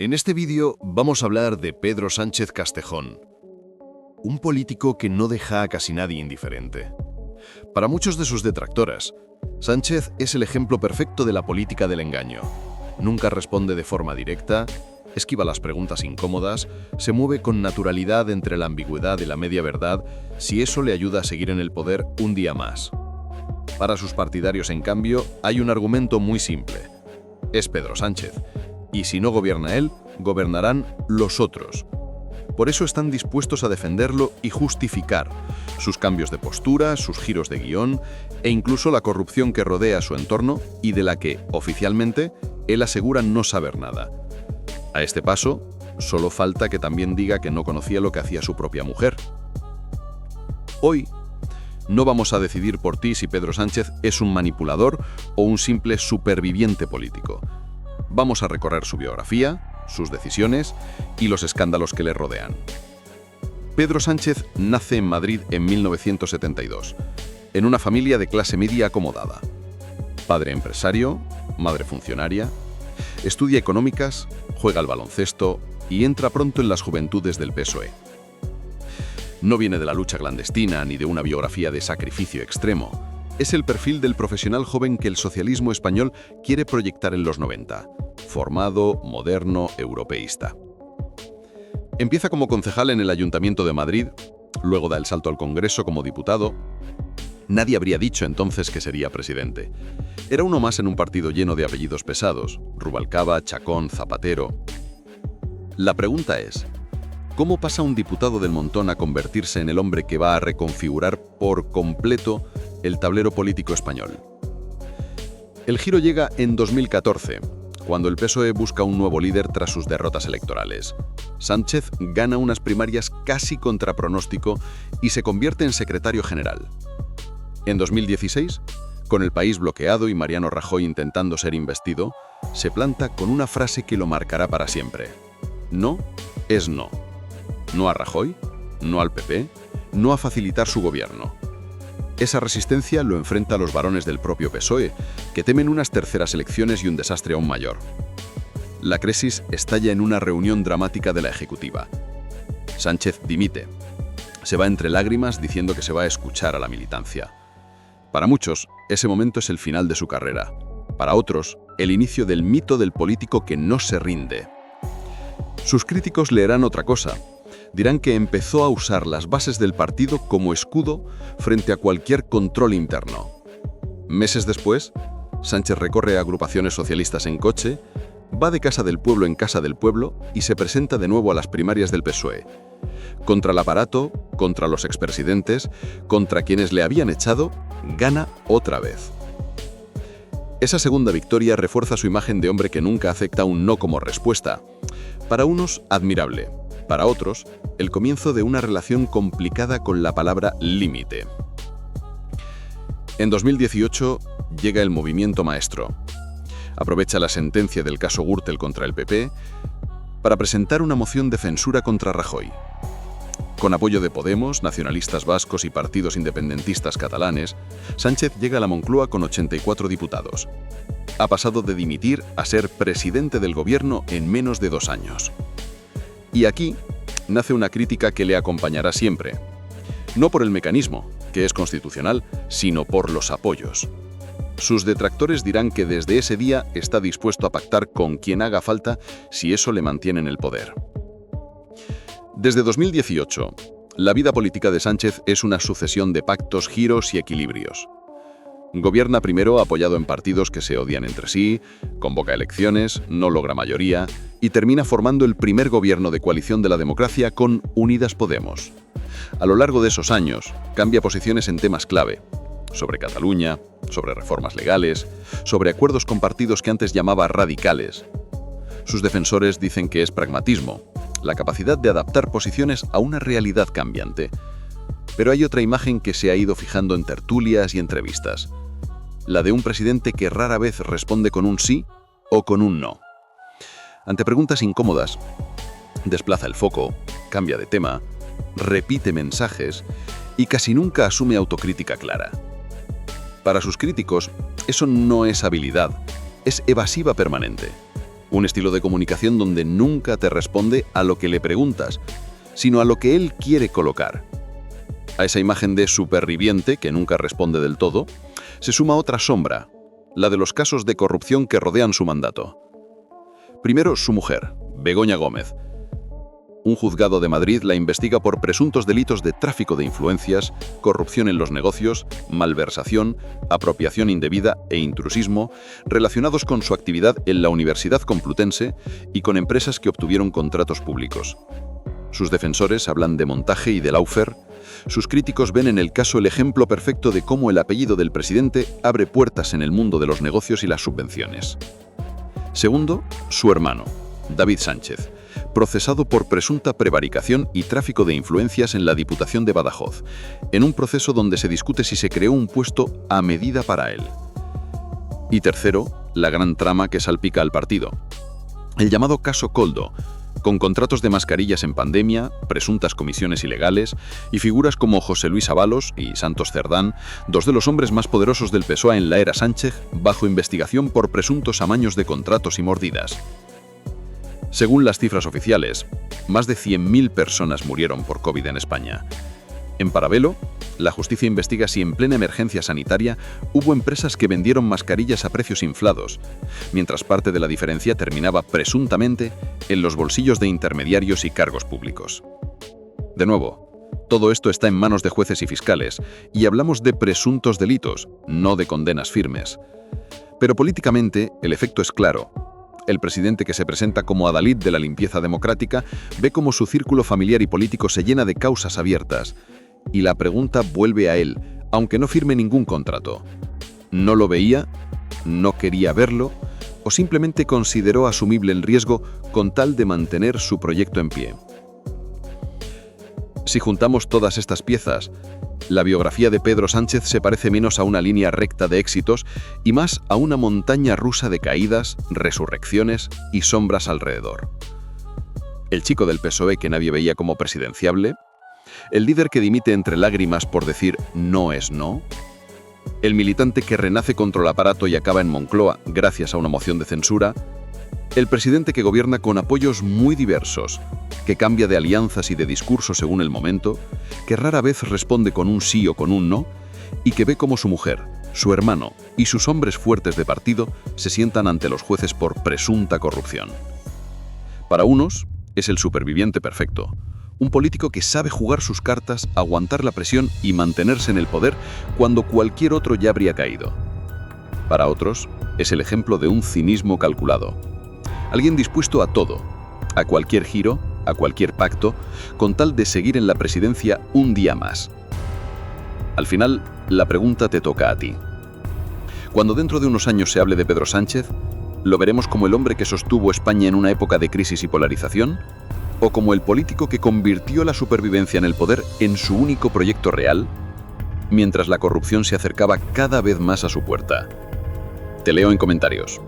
En este vídeo vamos a hablar de Pedro Sánchez Castejón, un político que no deja a casi nadie indiferente. Para muchos de sus detractoras, Sánchez es el ejemplo perfecto de la política del engaño. Nunca responde de forma directa, esquiva las preguntas incómodas, se mueve con naturalidad entre la ambigüedad y la media verdad si eso le ayuda a seguir en el poder un día más. Para sus partidarios, en cambio, hay un argumento muy simple. Es Pedro Sánchez. Y si no gobierna él, gobernarán los otros. Por eso están dispuestos a defenderlo y justificar sus cambios de postura, sus giros de guión e incluso la corrupción que rodea su entorno y de la que, oficialmente, él asegura no saber nada. A este paso, solo falta que también diga que no conocía lo que hacía su propia mujer. Hoy, no vamos a decidir por ti si Pedro Sánchez es un manipulador o un simple superviviente político. Vamos a recorrer su biografía, sus decisiones y los escándalos que le rodean. Pedro Sánchez nace en Madrid en 1972, en una familia de clase media acomodada. Padre empresario, madre funcionaria, estudia económicas, juega al baloncesto y entra pronto en las juventudes del PSOE. No viene de la lucha clandestina ni de una biografía de sacrificio extremo. Es el perfil del profesional joven que el socialismo español quiere proyectar en los 90, formado, moderno, europeísta. Empieza como concejal en el Ayuntamiento de Madrid, luego da el salto al Congreso como diputado. Nadie habría dicho entonces que sería presidente. Era uno más en un partido lleno de apellidos pesados, Rubalcaba, Chacón, Zapatero. La pregunta es, ¿cómo pasa un diputado del montón a convertirse en el hombre que va a reconfigurar por completo el tablero político español? El giro llega en 2014, cuando el PSOE busca un nuevo líder tras sus derrotas electorales. Sánchez gana unas primarias casi contra pronóstico y se convierte en secretario general. En 2016, con el país bloqueado y Mariano Rajoy intentando ser investido, se planta con una frase que lo marcará para siempre. No es no. No a Rajoy, no al PP, no a facilitar su gobierno. Esa resistencia lo enfrenta a los varones del propio PSOE, que temen unas terceras elecciones y un desastre aún mayor. La crisis estalla en una reunión dramática de la Ejecutiva. Sánchez dimite. Se va entre lágrimas diciendo que se va a escuchar a la militancia. Para muchos, ese momento es el final de su carrera. Para otros, el inicio del mito del político que no se rinde. Sus críticos leerán otra cosa. Dirán que empezó a usar las bases del partido como escudo frente a cualquier control interno. Meses después, Sánchez recorre a agrupaciones socialistas en coche, va de casa del pueblo en casa del pueblo y se presenta de nuevo a las primarias del PSOE. Contra el aparato, contra los expresidentes, contra quienes le habían echado, gana otra vez. Esa segunda victoria refuerza su imagen de hombre que nunca acepta un no como respuesta. Para unos, admirable. Para otros, el comienzo de una relación complicada con la palabra límite. En 2018 llega el movimiento maestro. Aprovecha la sentencia del caso Gürtel contra el PP para presentar una moción de censura contra Rajoy. Con apoyo de Podemos, nacionalistas vascos y partidos independentistas catalanes, Sánchez llega a la Moncloa con 84 diputados. Ha pasado de dimitir a ser presidente del gobierno en menos de 2 años. Y aquí nace una crítica que le acompañará siempre. No por el mecanismo, que es constitucional, sino por los apoyos. Sus detractores dirán que desde ese día está dispuesto a pactar con quien haga falta si eso le mantiene en el poder. Desde 2018, la vida política de Sánchez es una sucesión de pactos, giros y equilibrios. Gobierna primero apoyado en partidos que se odian entre sí, convoca elecciones, no logra mayoría y termina formando el primer gobierno de coalición de la democracia con Unidas Podemos. A lo largo de esos años, cambia posiciones en temas clave, sobre Cataluña, sobre reformas legales, sobre acuerdos con partidos que antes llamaba radicales. Sus defensores dicen que es pragmatismo, la capacidad de adaptar posiciones a una realidad cambiante. Pero hay otra imagen que se ha ido fijando en tertulias y entrevistas, la de un presidente que rara vez responde con un sí o con un no. Ante preguntas incómodas, desplaza el foco, cambia de tema, repite mensajes y casi nunca asume autocrítica clara. Para sus críticos, eso no es habilidad, es evasiva permanente. Un estilo de comunicación donde nunca te responde a lo que le preguntas, sino a lo que él quiere colocar. A esa imagen de superviviente, que nunca responde del todo, se suma otra sombra, la de los casos de corrupción que rodean su mandato. Primero, su mujer, Begoña Gómez. Un juzgado de Madrid la investiga por presuntos delitos de tráfico de influencias, corrupción en los negocios, malversación, apropiación indebida e intrusismo relacionados con su actividad en la Universidad Complutense y con empresas que obtuvieron contratos públicos. Sus defensores hablan de montaje y de lawfare. Sus críticos ven en el caso el ejemplo perfecto de cómo el apellido del presidente abre puertas en el mundo de los negocios y las subvenciones. Segundo, su hermano, David Sánchez, procesado por presunta prevaricación y tráfico de influencias en la Diputación de Badajoz, en un proceso donde se discute si se creó un puesto a medida para él. Y tercero, la gran trama que salpica al partido. El llamado caso Koldo, con contratos de mascarillas en pandemia, presuntas comisiones ilegales y figuras como José Luis Ábalos y Santos Cerdán, dos de los hombres más poderosos del PSOE en la era Sánchez, bajo investigación por presuntos amaños de contratos y mordidas. Según las cifras oficiales, más de 100.000 personas murieron por COVID en España. En paralelo, la justicia investiga si en plena emergencia sanitaria hubo empresas que vendieron mascarillas a precios inflados, mientras parte de la diferencia terminaba presuntamente en los bolsillos de intermediarios y cargos públicos. De nuevo, todo esto está en manos de jueces y fiscales, y hablamos de presuntos delitos, no de condenas firmes. Pero políticamente, el efecto es claro. El presidente, que se presenta como adalid de la limpieza democrática, ve cómo su círculo familiar y político se llena de causas abiertas. Y la pregunta vuelve a él, aunque no firme ningún contrato. ¿No lo veía? ¿No quería verlo? ¿O simplemente consideró asumible el riesgo con tal de mantener su proyecto en pie? Si juntamos todas estas piezas, la biografía de Pedro Sánchez se parece menos a una línea recta de éxitos y más a una montaña rusa de caídas, resurrecciones y sombras alrededor. El chico del PSOE que nadie veía como presidenciable, el líder que dimite entre lágrimas por decir no es no, el militante que renace contra el aparato y acaba en Moncloa gracias a una moción de censura, el presidente que gobierna con apoyos muy diversos, que cambia de alianzas y de discurso según el momento, que rara vez responde con un sí o con un no, y que ve cómo su mujer, su hermano y sus hombres fuertes de partido se sientan ante los jueces por presunta corrupción. Para unos, es el superviviente perfecto, un político que sabe jugar sus cartas, aguantar la presión y mantenerse en el poder cuando cualquier otro ya habría caído. Para otros, es el ejemplo de un cinismo calculado. Alguien dispuesto a todo, a cualquier giro, a cualquier pacto, con tal de seguir en la presidencia un día más. Al final, la pregunta te toca a ti. Cuando dentro de unos años se hable de Pedro Sánchez, ¿lo veremos como el hombre que sostuvo España en una época de crisis y polarización? ¿O como el político que convirtió la supervivencia en el poder en su único proyecto real, mientras la corrupción se acercaba cada vez más a su puerta? Te leo en comentarios.